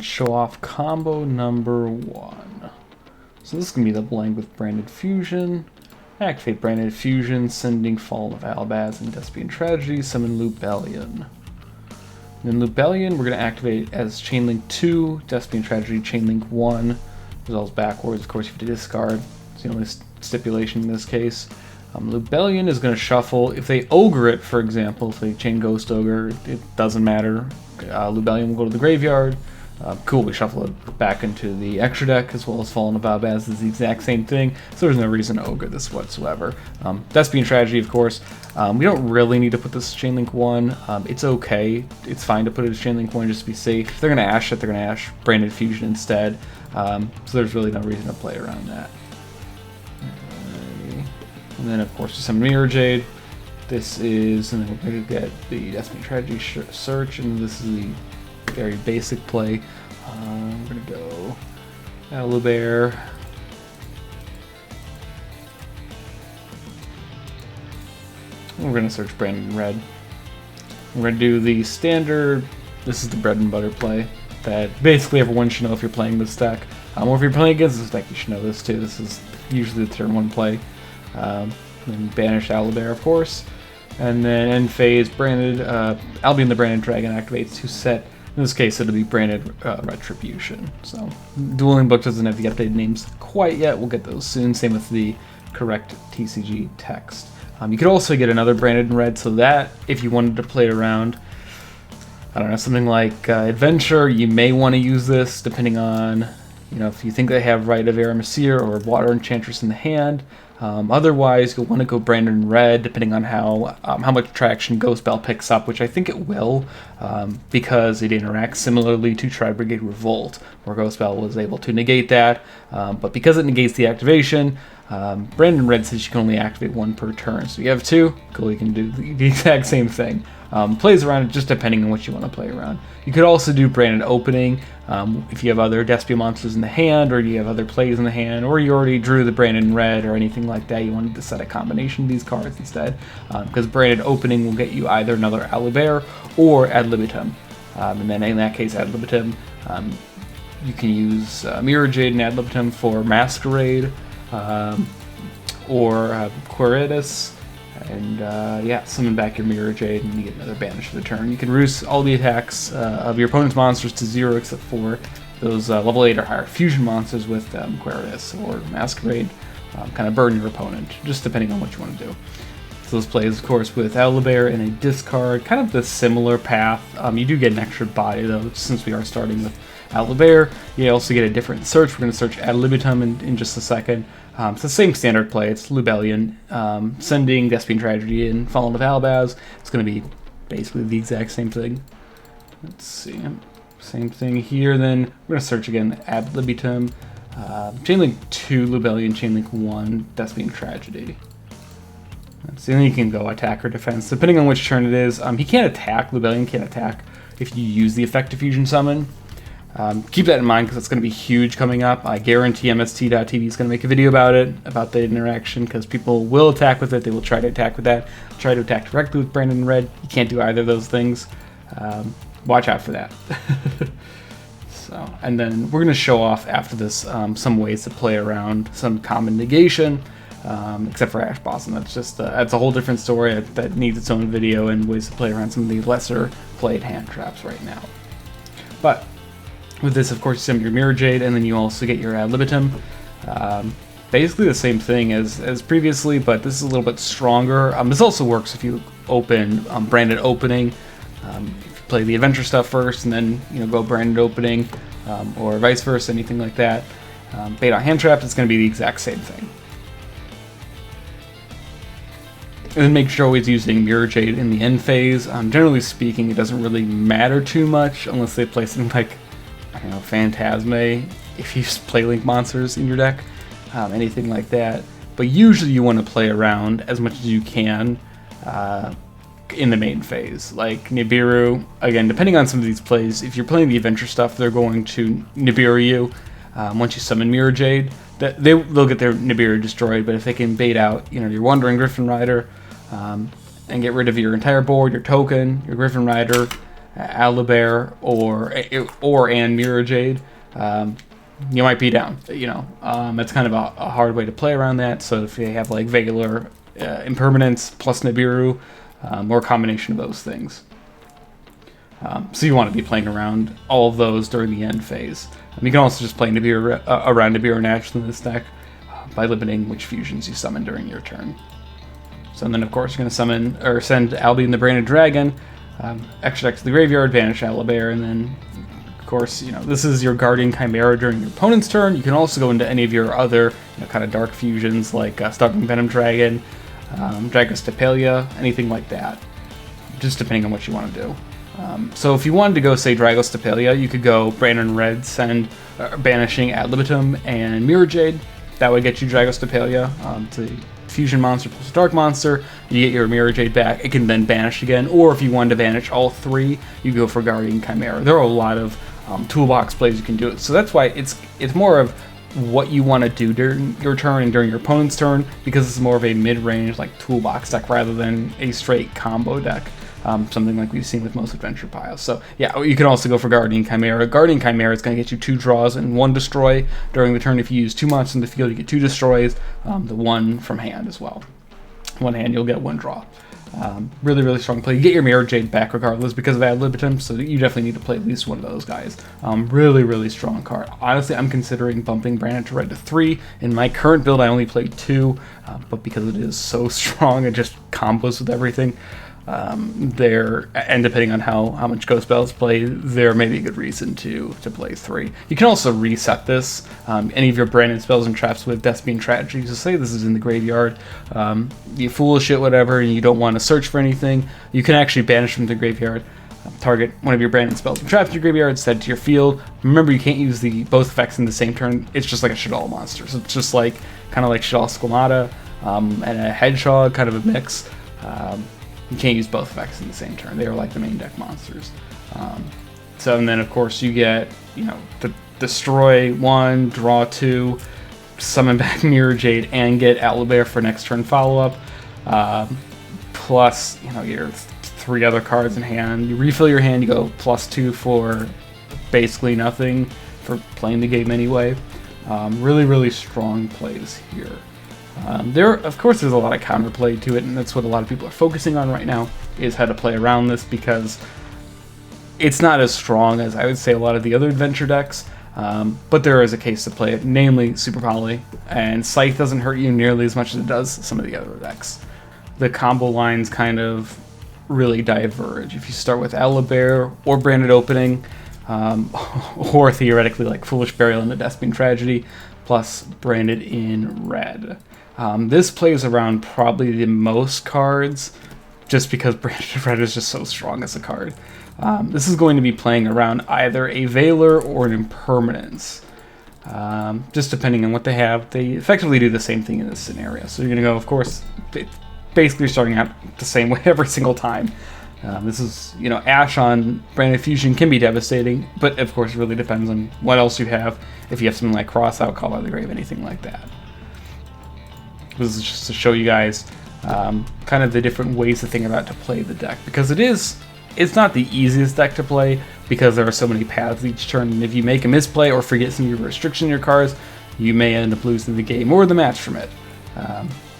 and show off combo number 1. So this is going to be the blank with Branded Fusion. Activate Branded Fusion, sending Fall of Albaz and Despian Tragedy, summon Lubellion. Then Lubellion, we're going to activate as Chainlink 2, Despian Tragedy, Chainlink 1. Resolves backwards, of course you have to discard. It's the only stipulation in this case. Lubellion is going to shuffle. If they ogre it, for example, if they chain Ghost Ogre, it doesn't matter. Lubellion will go to the graveyard. Cool, we shuffle it back into the extra deck, as well as Fallen of Albaz is the exact same thing, so there's no reason to ogre this whatsoever. Despian Tragedy, of course, we don't really need to put this Chainlink 1. It's okay, it's fine to put it as Chainlink 1 just to be safe. If they're going to Ash it, they're going to Ash Branded Fusion instead, so there's really no reason to play around that. And then, of course, some Mirror Jade. This is, and then we're going to get the Despian Tragedy search, and this is the very basic play. We're going to go Aluber. We're going to search Branded Red. We're going to do the standard, this is the bread and butter play that basically everyone should know if you're playing this deck. Or if you're playing against this deck, you should know this too. This is usually the turn 1 play. Then banish Aluber, of course. And then end phase, Branded, Albion the Branded Dragon activates to set, in this case it'll be Branded Retribution. So, Dueling Book doesn't have the updated names quite yet, we'll get those soon, same with the correct TCG text. You could also get another Branded in red, so that, if you wanted to play around, I don't know, something like Adventure, you may want to use this, depending on, you know, if you think they have Rite of Aramasir or Water Enchantress in the hand. Otherwise, you'll want to go Branded in red, depending on how much traction Ghost Bell picks up, which I think it will, because it interacts similarly to Tri-Brigade Revolt, where Ghost Bell was able to negate that. But because it negates the activation, Branded in red says you can only activate 1 per turn. So you have 2, cool, you can do the exact same thing. Plays around it just depending on what you want to play around. You could also do Branded Opening if you have other Despia monsters in the hand, or you have other plays in the hand, or you already drew the Branded in red or anything like that. You wanted to set a combination of these cards instead, because Branded Opening will get you either another Aluber or Ad Libitum. And then in that case, Ad Libitum, you can use Mirror Jade and Ad Libitum for Masquerade, or Quiritus. And yeah, summon back your Mirror Jade and you get another banish for the turn. You can reduce all the attacks of your opponent's monsters to 0 except for those level 8 or higher fusion monsters with Quiritus or Masquerade. Kind of burn your opponent, just depending on what you want to do. So those plays, of course, with Aluber and a discard, kind of the similar path. You do get an extra body though, since we are starting with Aluber. You also get a different search. We're going to search Ad Libitum in just a second. It's the same standard play. It's Lubellion, sending Despian Tragedy and Fallen of Albaz. It's going to be basically the exact same thing. Let's see. Same thing here. Then we're going to search again Ad Libitum. Chainlink 2, Lubellion, Chainlink 1, Despian Tragedy. Let's see. Then you can go attack or defense, depending on which turn it is. He can't attack. Lubellion can't attack if you use the Effective Fusion Summon. Keep that in mind because it's going to be huge coming up. I guarantee MST.TV is going to make a video about it, about the interaction, because people will attack with it. They will try to attack with that. Try to attack directly with Branded in red. You can't do either of those things. Watch out for that. So, and then we're going to show off after this some ways to play around some common negation, except for Ash Blossom. That's just that's a whole different story that needs its own video and ways to play around some of the lesser played hand traps right now. But with this, of course, you summon your Mirror Jade, and then you also get your Ad Libitum. Basically the same thing as previously, but this is a little bit stronger. This also works if you open Branded Opening. If you play the Adventure stuff first, and then go Branded Opening, or vice versa, anything like that. Bait on Hand Trap, it's going to be the exact same thing. And then make sure always using Mirror Jade in the end phase. Generally speaking, it doesn't really matter too much unless they play something like, I don't know, Phantasme, if you play Link monsters in your deck, anything like that. But usually you want to play around as much as you can in the main phase. Like Nibiru, again, depending on some of these plays, if you're playing the Adventure stuff, they're going to Nibiru you. Once you summon Mirror Jade, they'll get their Nibiru destroyed, but if they can bait out your Wandering Griffin Rider, and get rid of your entire board, your token, your Griffin Rider, Aluber or and Mirror Jade, you might be down. It's kind of a hard way to play around that. So if you have like Veiler, Impermanence plus Nibiru, or a combination of those things. So you want to be playing around all of those during the end phase. You can also just play Nibiru around Nibiru naturally in this deck by limiting which fusions you summon during your turn. So then, of course, you're going to summon or send Albion the Branded Dragon, extra deck to the graveyard, banish Aluber, and then, of course, this is your Guardian Chimera during your opponent's turn. You can also go into any of your other kind of dark fusions like Stalking Venom Dragon, Dragostapelia, anything like that, just depending on what you want to do. So if you wanted to go, say, Dragostapelia, you could go Brandon Red, send banishing Ad Libitum and Mirror Jade. That would get you Dragostapelia to fusion monster plus dark monster. You get your Mirror Jade back. It can then banish again. Or if you wanted to banish all three, you go for Guardian Chimera. There are a lot of toolbox plays you can do it. So that's why it's more of what you want to do during your turn and during your opponent's turn, because it's more of a mid-range like toolbox deck rather than a straight combo deck. Something like we've seen with most adventure piles. So yeah, you can also go for Guardian Chimera. Guardian Chimera is going to get you 2 draws and 1 destroy during the turn. If you use 2 monsters in the field, you get 2 destroys, the 1 from hand as well. 1 hand, you'll get 1 draw. Really, really strong play. You get your Mirror Jade back regardless because of Ad Libitum, so you definitely need to play at least one of those guys. Really, really strong card. Honestly, I'm considering bumping Branded to Red to 3. In my current build, I only played 2, but because it is so strong, it just combos with everything. And depending on how much Ghost Bells play, there may be a good reason to play 3. You can also reset this. Any of your branded spells and traps with Deathbeam Tragedy. So say this is in the graveyard, you fool shit, whatever, and you don't want to search for anything. You can actually banish from the graveyard. Target one of your branded spells and traps in your graveyard, send to your field. Remember, you can't use both effects in the same turn. It's just like a Shaddoll monster. So it's just like kind of like Shaddoll Squamata and a Hedgehog, kind of a mix. You can't use both effects in the same turn. They are like the main deck monsters. So, and then of course you get, the destroy 1, draw 2, summon back Mirror Jade, and get Aluber for next turn follow-up. Plus, your 3 other cards in hand. You refill your hand, you go +2 for basically nothing for playing the game anyway. Really, really strong plays here. Of course, there's a lot of counterplay to it, and that's what a lot of people are focusing on right now, is how to play around this, because it's not as strong as I would say a lot of the other adventure decks, but there is a case to play it, namely Super Poly, and Scythe doesn't hurt you nearly as much as it does some of the other decks. The combo lines kind of really diverge. If you start with Aluber or Branded Opening, or theoretically like Foolish Burial and the Deathbeam Tragedy, plus Branded in Red. This plays around probably the most cards, just because Branded Red is just so strong as a card. This is going to be playing around either a Veiler or an Impermanence. Just depending on what they have. They effectively do the same thing in this scenario. So you're going to go, of course, basically starting out the same way every single time. This is, Ash on Branded Fusion can be devastating, but of course it really depends on what else you have. If you have something like Crossout, Call by the Grave, anything like that. This is just to show you guys kind of the different ways to think about to play the deck, because it's not the easiest deck to play because there are so many paths each turn, and if you make a misplay or forget some of your restriction in your cards, you may end up losing the game or the match from it.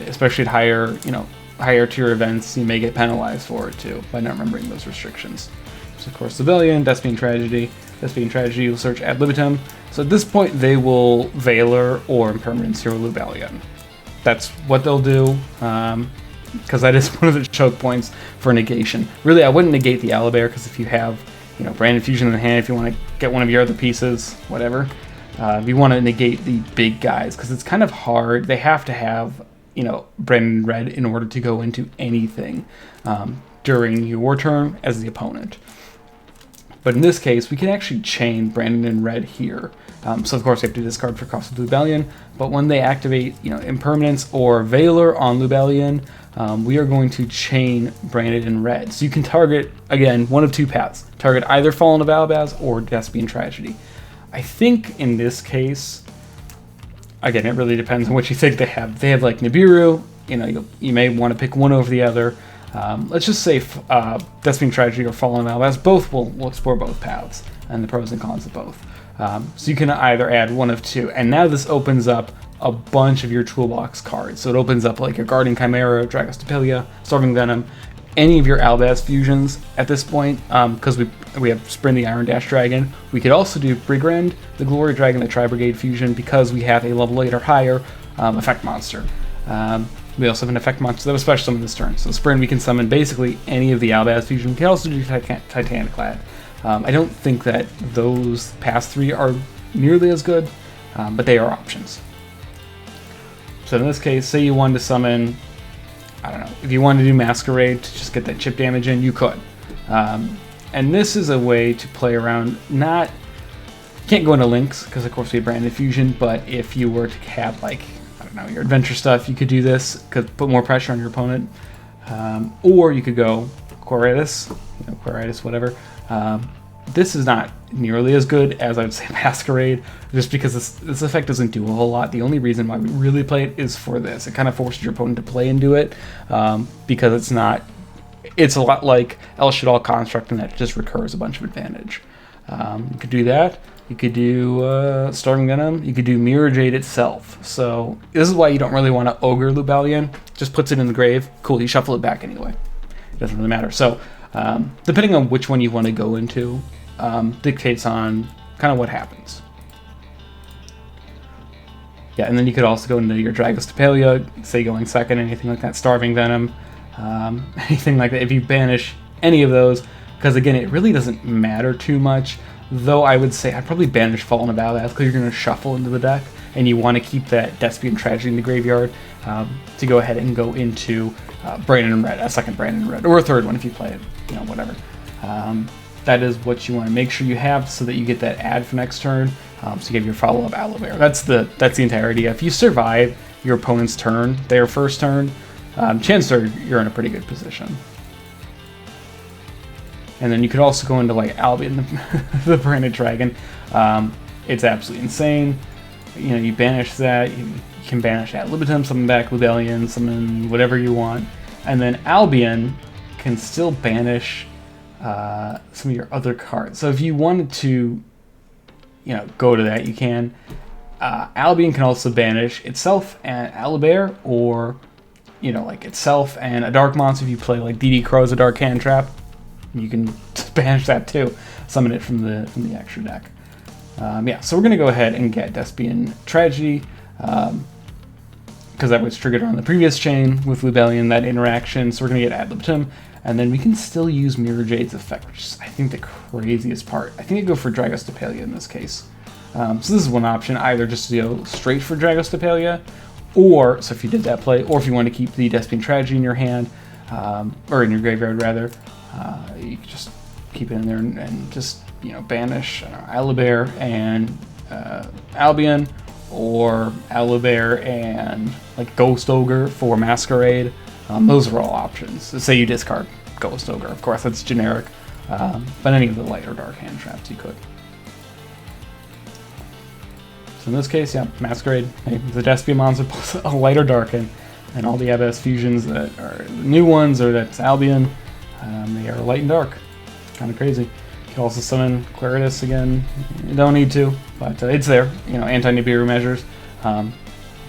Especially at higher tier events, you may get penalized for it too by not remembering those restrictions. So of course, Civilian, Deathbeam Tragedy. Deathbeam Tragedy will search Ad Libitum. So at this point, they will Veiler or Impermanence your Lubellion. That's what they'll do, because that is one of the choke points for negation. Really, I wouldn't negate the Aluber, because if you have, Branded Fusion in the hand, if you want to get one of your other pieces, whatever, you want to negate the big guys, because it's kind of hard. They have to have, Branded Red in order to go into anything during your turn as the opponent. But in this case, we can actually chain Branded in Red here. So of course we have to discard for cost of Lubellion, but when they activate, Impermanence or Veiler on Lubellion, we are going to chain Branded in Red. So you can target, again, one of 2 paths. Target either Fallen of Albaz or Deathbeam Tragedy. I think in this case, again, it really depends on what you think they have. They have like Nibiru, you may want to pick one over the other. Let's just say Desping Tragedy or Fallen Albaz, both will explore both paths and the pros and cons of both. So you can either add one of two, and now this opens up a bunch of your toolbox cards. So it opens up like your Guardian Chimera, Dragostapelia, Starving Venom, any of your Albaz fusions at this point, because we have Sprin the Iron Dash Dragon. We could also do Brigrand, the Glory Dragon, the Tri-Brigade fusion, because we have a level 8 or higher effect monster. We also have an effect monster that was special summoned this turn. So Sprin, we can summon basically any of the Albaz fusion. We can also do Titaniclad. I don't think that those past three are nearly as good, but they are options. So in this case, say you wanted to summon, I don't know, if you wanted to do Masquerade to just get that chip damage in, you could. And this is a way to play around, you can't go into links, because of course we have Branded Fusion, but if you were to have, like, I don't know, your adventure stuff, you could do this, could put more pressure on your opponent. Or you could go Quiritis, whatever. This is not nearly as good as I would say Masquerade, just because this effect doesn't do a whole lot. The only reason why we really play it is for this. It kind of forces your opponent to play into it, because it's a lot like El Shaddoll Construct, and that just recurs a bunch of advantage. You could do that. You could do Starving Venom. You could do Mirror Jade itself. So this is why you don't really want to Ogre Lubellion. Just puts it in the grave. Cool, you shuffle it back anyway. It doesn't really matter. So depending on which one you want to go into, dictates on kind of what happens. Yeah, and then you could also go into your Dragostapelia, say going second, anything like that, Starving Venom, anything like that. If you banish any of those, because again, it really doesn't matter too much, though I would say I'd probably banish Fallen Albaz, because you're going to shuffle into the deck, and you want to keep that Despian Tragedy in the graveyard to go ahead and go into Brandon Red, a second Brandon Red, or a third one if you play it, whatever. That is what you want to make sure you have, so that you get that add for next turn. So you have your follow-up Aluber. That's the entire idea. If you survive your opponent's turn, their first turn, chances are you're in a pretty good position. And then you could also go into like Albion, the Branded Dragon. It's absolutely insane. You banish that. You can banish Ad Libitum, summon back Lubellion, summon whatever you want, and then Albion can still banish some of your other cards. So if you wanted to, go to that, you can. Albion can also banish itself and Aluber, or, like itself and a dark monster. If you play like DD Crow's a dark hand trap, you can banish that too. Summon it from the extra deck. So we're gonna go ahead and get Despian Tragedy, because that was triggered on the previous chain with Lubellion, that interaction. So we're gonna get Ad Libitum. And then we can still use Mirror Jade's effect, which is, I think, the craziest part. I think I'd go for Dragostapelia in this case. So this is one option, either just to go straight for Dragostapelia, or, so if you did that play, or if you want to keep the Despian Tragedy in your hand, or in your graveyard rather, you can just keep it in there and just, banish Aluber and Albion, or Aluber and like Ghost Ogre for Masquerade. Those are all options. So say you discard Ghost Ogre, of course that's generic, but any of the light or dark hand traps you could. So in this case, Masquerade, the Despian monster plus a light or darken, and all the Albaz fusions that are new ones, or that's Albion, they are light and dark. Kind of crazy. You can also summon Quiritis again. You don't need to, but it's there. Anti-Nibiru measures.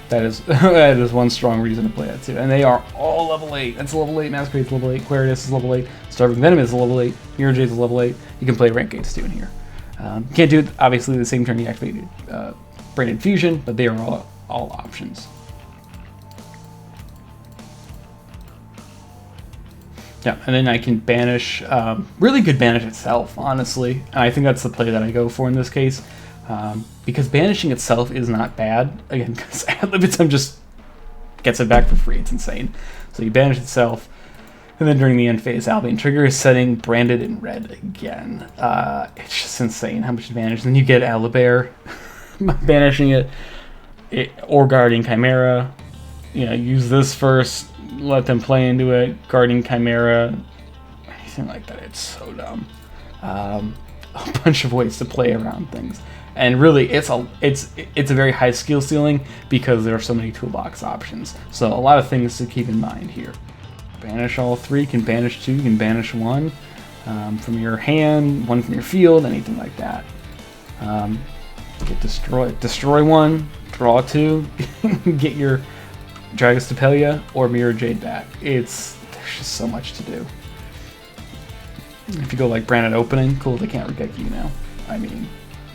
That is one strong reason to play that too. And they are all level 8. That's level 8, Masquerade's level 8, Quiritis is level 8, Starving Venom is level 8, Mirror Jade is level 8. You can play rank 8s too in here. You can't do it, obviously, the same turn you activated Branded Fusion, but they are all options. Yeah, and then I can banish, really good banish itself, honestly. And I think that's the play that I go for in this case. Because banishing itself is not bad, again, because Ad Libitum just gets it back for free. It's insane. So you banish itself, and then during the end phase, Albion trigger is setting Branded in red again. It's just insane how much advantage. Then you get Aluber by banishing it, or Guardian Chimera. Use this first, let them play into it. Guardian Chimera, anything like that. It's so dumb. A bunch of ways to play around things. And really, it's a very high skill ceiling because there are so many toolbox options. So a lot of things to keep in mind here. banish all 3, you can banish 2, you can banish 1 from your hand, 1 from your field, anything like that. Get destroy 1, draw 2, get your Dragostapelia or Mirror Jade back. There's just so much to do. If you go like branded opening, cool, they can't regek you now. I mean,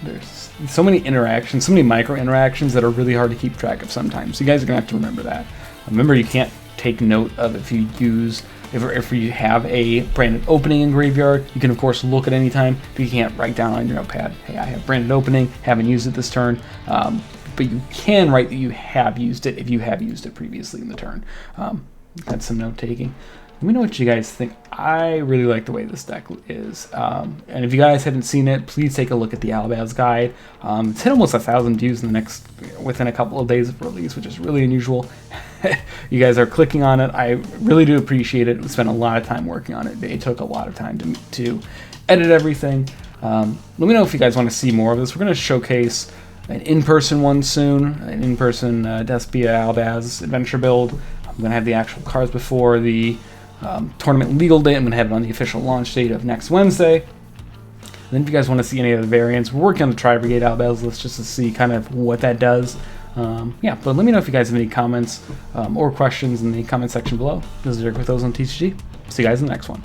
there's so many interactions, so many micro interactions that are really hard to keep track of sometimes. So you guys are gonna have to remember that. Remember, you can't take note of if you have a branded opening in graveyard. You can of course look at any time, but you can't write down on your notepad, hey, I have branded opening, haven't used it this turn. But you can write that you have used it if you have used it previously in the turn. That's some note taking. Let me know what you guys think. I really like the way this deck is. And if you guys haven't seen it, please take a look at the Albaz guide. It's hit almost 1,000 views within a couple of days of release, which is really unusual. You guys are clicking on it. I really do appreciate it. We spent a lot of time working on it. It took a lot of time to edit everything. Let me know if you guys want to see more of this. We're going to showcase an in-person one soon, an in-person Despia Albaz adventure build. I'm going to have the actual cards before the tournament legal date. I'm going to have it on the official launch date of next Wednesday. And then if you guys want to see any of the variants, we're working on the Tri-Brigade Albaz list just to see kind of what that does. Yeah, but let me know if you guys have any comments or questions in the comment section below. This is Eric with OzoneTCG. See you guys in the next one.